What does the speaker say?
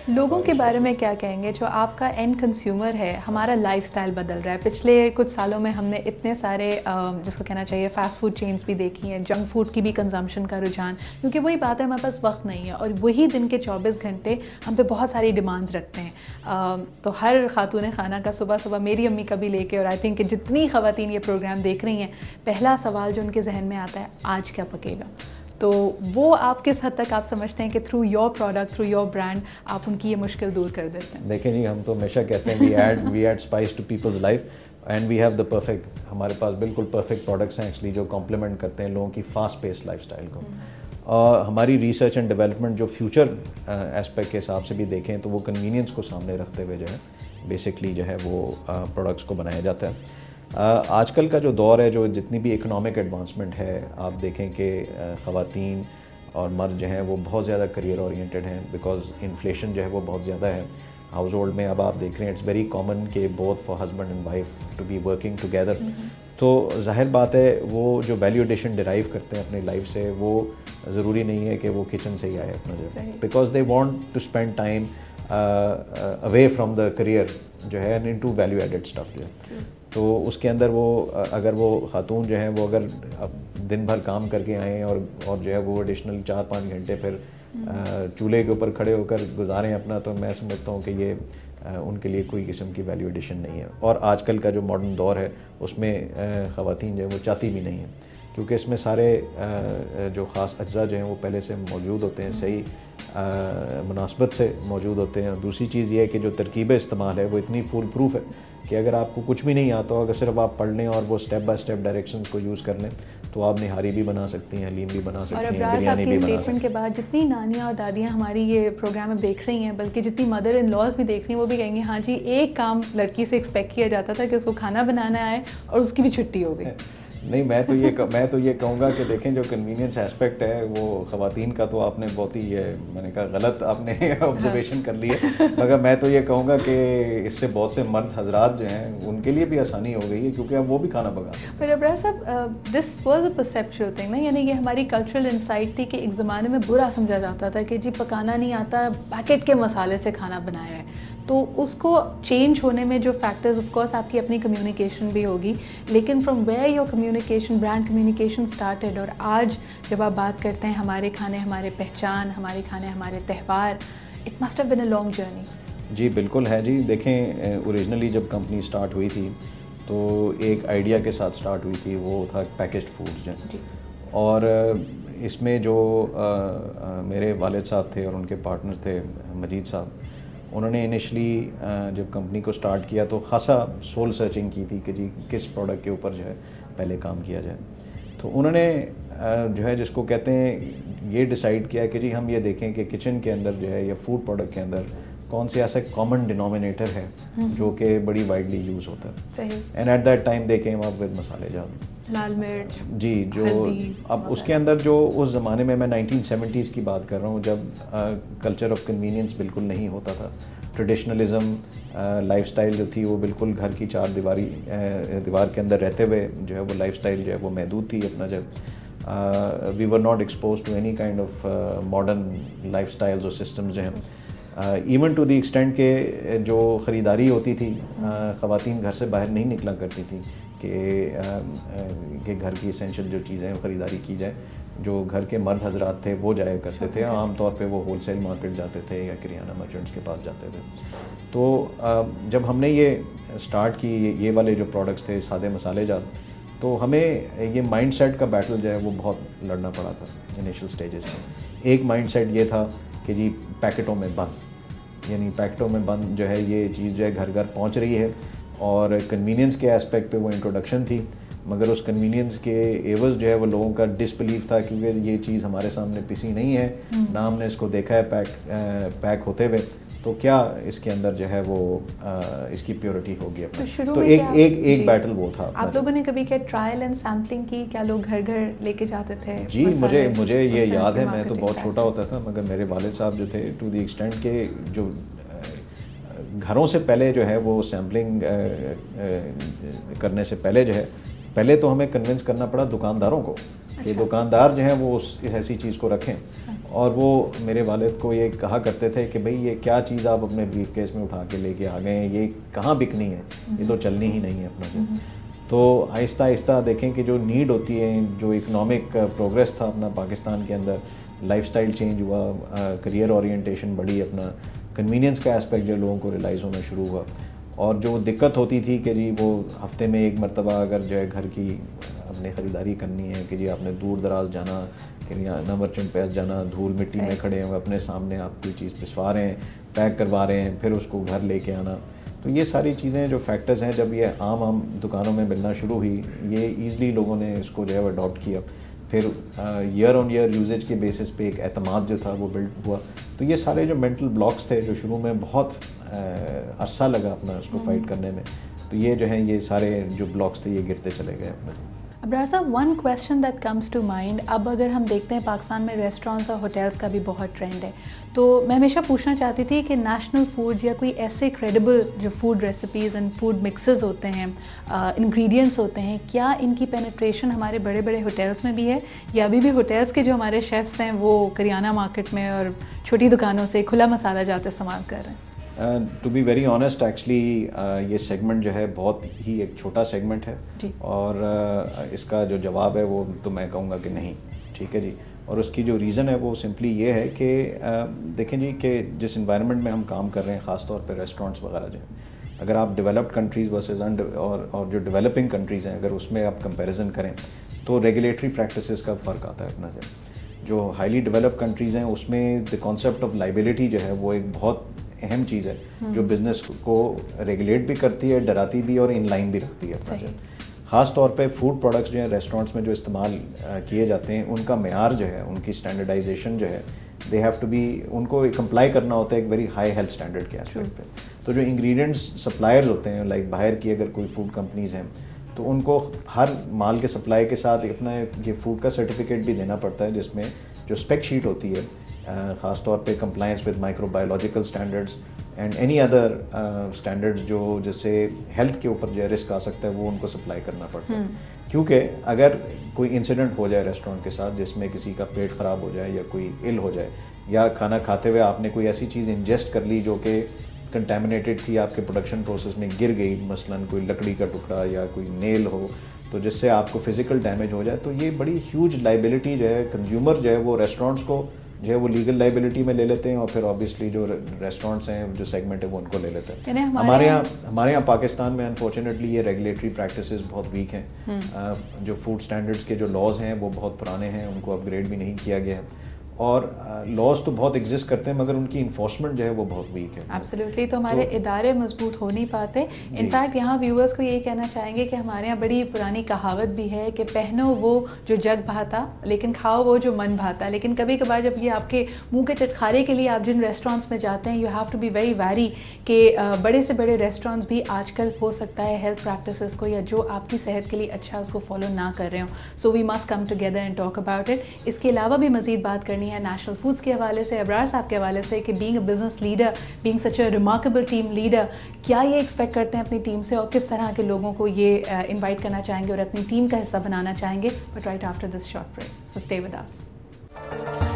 लोगों के बारे में क्या कहेंगे जो आपका एंड कंज्यूमर है? हमारा लाइफस्टाइल बदल रहा है। पिछले कुछ सालों में हमने इतने सारे जिसको कहना चाहिए फ़ास्ट फूड चेन्स भी देखी हैं, जंक फूड की भी कंजम्पशन का रुझान, क्योंकि वही बात है, हमारे पास वक्त नहीं है और वही दिन के 24 घंटे हम पे बहुत सारी डिमांड्स रखते हैं। तो हर खातून खाना का सुबह सुबह मेरी अम्मी का भी लेके, और आई थिंक कि जितनी ख़वातीन ये प्रोग्राम देख रही हैं, पहला सवाल जो उनके जहन में आता है, आज क्या पकेगा? तो वो आप किस हद तक आप समझते हैं कि through your product, through your brand आप उनकी ये मुश्किल दूर कर देते हैं? देखें जी, हम तो हमेशा कहते हैं we add spice to people's life and we have the perfect, हमारे पास बिल्कुल परफेक्ट प्रोडक्ट्स हैं एक्चुअली जो कॉम्प्लीमेंट करते हैं लोगों की फास्ट पेस लाइफस्टाइल को। हमारी रिसर्च एंड डेवलपमेंट जो फ्यूचर एस्पेक्ट के हिसाब से भी देखें तो वो कन्वीनियंस को सामने रखते हुए जो है बेसिकली जो है वो प्रोडक्ट्स को बनाया जाता है। आजकल का जो दौर है, जो जितनी भी इकोनॉमिक एडवांसमेंट है, आप देखें कि ख़वातीन और मर्द जो हैं वो बहुत ज़्यादा करियर ओरिएंटेड हैं बिकॉज इन्फ्लेशन जो है वो बहुत ज़्यादा है हाउस होल्ड में। अब आप देख रहे हैं इट्स वेरी कॉमन कि both for husband and wife to be working together. तो जाहिर बात है वो जो वैल्यू एडिशन डिराइव करते हैं अपनी लाइफ से, वो ज़रूरी नहीं है कि वो किचन से ही आए अपना जो, because they want to spend time away from the career जो है and into value added stuff जो है। तो उसके अंदर वो अगर वो खातून जो हैं वो अगर दिन भर काम करके आएँ और जो है वो एडिशनल 4-5 घंटे फिर चूल्हे के ऊपर खड़े होकर गुजारें अपना, तो मैं समझता हूँ कि ये उनके लिए कोई किस्म की वैल्यू एडिशन नहीं है। और आजकल का जो मॉडर्न दौर है उसमें ख़वातीन जो है वो चाहती भी नहीं है, क्योंकि इसमें सारे जो ख़ास अज्जा जो हैं वो पहले से मौजूद होते हैं, सही मुनासबत से मौजूद होते हैं। दूसरी चीज़ ये है कि जो तरकीब इस्तेमाल है वो इतनी फुल प्रूफ है कि अगर आपको कुछ भी नहीं आता हो, अगर सिर्फ आप पढ़ लें और वो स्टेप बाय स्टेप डायरेक्शंस को यूज़ कर लें, तो आप निहारी भी बना सकती हैं, हलीम भी बना सकती हैं, बिरयानी भी बना सकती हैं। स्टेटमेंट के बाद जितनी नानियाँ और दादियाँ हमारी ये प्रोग्राम में देख रही हैं, बल्कि जितनी मदर इन लॉज भी देख रही हैं, वो भी कहेंगे हाँ जी, एक काम लड़की से एक्सपेक्ट किया जाता था कि उसको खाना बनाना आए और उसकी भी छुट्टी हो गई। नहीं, मैं तो ये कहूँगा कि देखें जो कन्वीनियंस एस्पेक्ट है वो ख़वातीन का तो आपने बहुत ही मैंने कहा गलत आपने ऑब्जर्वेशन कर ली है, मगर मैं तो ये कहूँगा कि इससे बहुत से मर्द हजरात जो हैं उनके लिए भी आसानी हो गई है, क्योंकि अब वो भी खाना पका सकते हैं। पर अब्रार साहब, this was a perceptual thing ना, यानी ये हमारी कल्चरल इंसाइट थी कि एक ज़माने में बुरा समझा जाता था कि जी पकाना नहीं आता, पैकेट के मसाले से खाना बनाया है। तो उसको चेंज होने में जो फैक्टर्स, ऑफ कोर्स आपकी अपनी कम्युनिकेशन भी होगी, लेकिन from where your communication, brand communication started, और आज जब आप बात करते हैं हमारे खाने हमारे पहचान, हमारे खाने हमारे त्यौहार, it must have been a long journey. जी बिल्कुल है जी। देखें ओरिजिनली जब कंपनी स्टार्ट हुई थी तो एक आइडिया के साथ स्टार्ट हुई थी, वो था पैकेज्ड फूड्स जो, और इसमें जो मेरे वालिद साहब थे और उनके पार्टनर थे मजीद साहब, उन्होंने इनिशली जब कंपनी को स्टार्ट किया तो खासा सोल सर्चिंग की थी कि जी किस प्रोडक्ट के ऊपर जो है पहले काम किया जाए। तो उन्होंने जो है जिसको कहते हैं ये डिसाइड किया कि जी हम ये देखें कि किचन के अंदर जो है या फूड प्रोडक्ट के अंदर कौन से ऐसा कॉमन डिनोमिनेटर है जो कि बड़ी वाइडली यूज़ होता है। सही। And at that time they came up with मसाले जात, लाल मिर्च जी, जो अब उसके अंदर जो उस ज़माने में मैं 1970s की बात कर रहा हूँ, जब कल्चर ऑफ कन्वीनियंस बिल्कुल नहीं होता था, ट्रेडिशनलिज्म लाइफस्टाइल जो थी वो बिल्कुल घर की चार दीवार के अंदर रहते हुए जो है वो लाइफस्टाइल जो है वो महदूद थी अपना। जब we were not expose to any kind of modern lifestyles और सिस्टम्स जो हैं, इवन टू द एक्सटेंट के जो ख़रीदारी होती थी, ख़वातीन घर से बाहर नहीं निकला करती थी कि घर की एसेंशियल जो चीज़ें हैं ख़रीदारी की जाए। जो घर के मर्द हजरात थे वो जाया करते थे, आम तौर पे वो होलसेल मार्केट जाते थे या किराना मर्चेंट्स के पास जाते थे। तो जब हमने ये स्टार्ट की ये वाले जो प्रोडक्ट्स थे सादे मसाले जात, तो हमें ये माइंडसेट का बैटल जो है वो बहुत लड़ना पड़ा था इनिशियल स्टेजेस में। एक माइंडसेट ये था कि जी पैकेटों में बंद, यानी पैकेटों में बंद जो है ये चीज़ जो है घर घर पहुंच रही है, और कन्वीनियंस के एस्पेक्ट पे वो इंट्रोडक्शन थी, मगर उस कन्वीनियंस के एवज़ जो है वो लोगों का डिसबिलीफ था, क्योंकि ये चीज़ हमारे सामने पिसी नहीं है, ना हमने इसको देखा है पैक होते हुए, तो क्या इसके अंदर जो है वो इसकी प्योरिटी होगी अपना। तो एक बैटल वो था। आप लोगों ने कभी क्या ट्रायल एंड सैम्पलिंग की? क्या लोग घर घर लेके जाते थे? जी, मुझे ये याद है, मैं तो बहुत छोटा होता था, मगर मेरे वालिद साहब जो थे टू द एक्सटेंट के जो घरों से पहले जो है वो सैम्पलिंग करने से पहले जो है, पहले तो हमें कन्विंस करना पड़ा दुकानदारों को कि दुकानदार जो है वो इस ऐसी चीज़ को रखें, और वो मेरे वालिद को ये कहा करते थे कि भाई ये क्या चीज़ आप अपने ब्रीफ केस में उठा के लेके आ गए हैं, ये कहाँ बिकनी है, ये तो चलनी ही नहीं है अपना से। तो आहिस्ता आहिस्ता देखें कि जो नीड होती है, जो इकनॉमिक प्रोग्रेस था अपना पाकिस्तान के अंदर, लाइफस्टाइल चेंज हुआ, करियर ओरिएंटेशन बढ़ी, अपना कन्वीनियंस का एस्पेक्ट जो लोगों को रियलाइज़ होना शुरू हुआ। और जो दिक्कत होती थी कि जी वो हफ्ते में एक मरतबा अगर जो है घर की अपने ख़रीदारी करनी है कि जी आपने दूर दराज जाना, कि ना मर्चेंट पैस जाना, धूल मिट्टी में खड़े हुए अपने सामने आप कोई चीज़ पिसवा रहे हैं, पैक करवा रहे हैं, फिर उसको घर लेके आना। तो ये सारी चीज़ें जो फैक्टर्स हैं, जब ये आम दुकानों में मिलना शुरू हुई, ये ईज़िली लोगों ने इसको जो है वो अडॉप्ट किया। फिर ईयर ऑन ईयर यूजेज के बेसिस पे एक एतमाद जो था वो बिल्ड हुआ। तो ये सारे जो मेंटल ब्लॉक्स थे जो शुरू में बहुत अरसा लगा अपना उसको फाइट करने में, तो ये जो है ये सारे जो ब्लॉक्स थे ये गिरते चले गए अपने। Abrar Sahab, one question that comes to mind, अब अगर हम देखते हैं पाकिस्तान में रेस्टोरेंट्स और होटल्स का भी बहुत ट्रेंड है, तो मैं हमेशा पूछना चाहती थी कि नेशनल फूड्स या कोई ऐसे क्रेडिबल जो food recipes and food mixes होते हैं, इंग्रेडिएंट्स होते हैं, क्या इनकी पेनिट्रेशन हमारे बड़े बड़े होटल्स में भी है, या अभी भी होटल्स के जो हमारे शेफ़्स हैं वो करियाना मार्केट में और छोटी दुकानों से खुला मसाला जाते इस्तेमाल कर रहे हैं? To be very honest, actually ये सेगमेंट जो है बहुत ही एक छोटा सेगमेंट है, और इसका जो जवाब है वो तो मैं कहूँगा कि नहीं, ठीक है जी। और उसकी जो रीज़न है वो सिंपली ये है कि देखें जी कि जिस इन्वायरमेंट में हम काम कर रहे हैं, ख़ास तौर पे रेस्टोरेंट्स वगैरह जो हैं, अगर आप डेवलप्ड कंट्रीज़ वर्सेस और जो डेवलपिंग कंट्रीज़ हैं, अगर उसमें आप कंपैरिजन करें तो रेगुलेटरी प्रैक्टिसेस का फ़र्क आता है अपना से। जो हाईली डेवलप्ड कंट्रीज़ हैं उसमें द कॉन्सेप्ट ऑफ लाइबिलिटी जो है वो एक बहुत अहम चीज़ है जो बिज़नेस को रेगुलेट भी करती है, डराती भी और इन लाइन भी रखती है अपना। ख़ास तौर पे फूड प्रोडक्ट्स जो है रेस्टोरेंट्स में जो इस्तेमाल किए जाते हैं, उनका मेयार जो है, उनकी स्टैंडर्डाइजेशन जो है, दे हैव टू बी, उनको कंप्लाई करना होता है एक वेरी हाई हेल्थ स्टैंडर्ड के एस्पेक्ट पे। तो जो इंग्रेडिएंट्स सप्लायर्स होते हैं, लाइक बाहर की अगर कोई फूड कंपनीज़ हैं, तो उनको हर माल के सप्लाई के साथ अपना ये फूड का सर्टिफिकेट भी देना पड़ता है, जिसमें जो स्पेक शीट होती है, ख़ास तौर पे compliance with microbiological standards and any other standards जो जिससे हेल्थ के ऊपर जो रिस्क आ सकता है, वो उनको सप्लाई करना पड़ता है। क्योंकि अगर कोई इंसिडेंट हो जाए रेस्टोरेंट के साथ जिसमें किसी का पेट ख़राब हो जाए या कोई इल हो जाए, या खाना खाते हुए आपने कोई ऐसी चीज़ इंजेस्ट कर ली जो कि कंटेमिनेटेड थी, आपके प्रोडक्शन प्रोसेस में गिर गई, मसलन कोई लकड़ी का टुकड़ा या कोई नेल हो, तो जिससे आपको फिजिकल डैमेज हो जाए, तो ये बड़ी ह्यूज लाइबिलिटी जो है कंज्यूमर जो है वो रेस्टोरेंट्स को जो है वो लीगल लाइबिलिटी में ले लेते हैं, और फिर ऑब्वियसली जो रेस्टोरेंट्स हैं, जो सेगमेंट है वो उनको ले लेते हैं। हमारे यहाँ पाकिस्तान में अनफॉर्चुनेटली ये रेगुलेटरी प्रैक्टिसेस बहुत वीक हैं। जो फूड स्टैंडर्ड्स के जो लॉज हैं वो बहुत पुराने हैं, उनको अपग्रेड भी नहीं किया गया है, और लॉज तो बहुत एग्जिस्ट करते हैं मगर उनकी इन्फोर्समेंट जो है वो बहुत वीक है। एब्सोल्युटली, तो हमारे इदारे मजबूत हो नहीं पाते। इनफैक्ट यहाँ व्यूअर्स को यही कहना चाहेंगे कि हमारे यहाँ बड़ी पुरानी कहावत भी है कि पहनो वो जो जग भाता लेकिन खाओ वो जो मन भाता। लेकिन कभी कभार जब ये आपके मुंह के चटखारे के लिए आप जिन रेस्टोरेंट्स में जाते हैं, you have to be very very कि बड़े से बड़े रेस्टोरेंट्स भी आजकल हो सकता है हेल्थ प्रैक्टिसेस को या जो आपकी सेहत के लिए अच्छा उसको फॉलो ना कर रहे हो। So we must come together and talk about it. इसके अलावा भी मजीद बात करनी है नेशनल फूड्स के हवाले से, अब्रार साहब के हवाले से, कि being a business leader, being such a remarkable team leader, क्या ये एक्सपेक्ट करते हैं अपनी टीम से और किस तरह के लोगों को ये इनवाइट करना चाहेंगे और अपनी टीम का हिस्सा बनाना चाहेंगे। But right after this short break, so stay with us.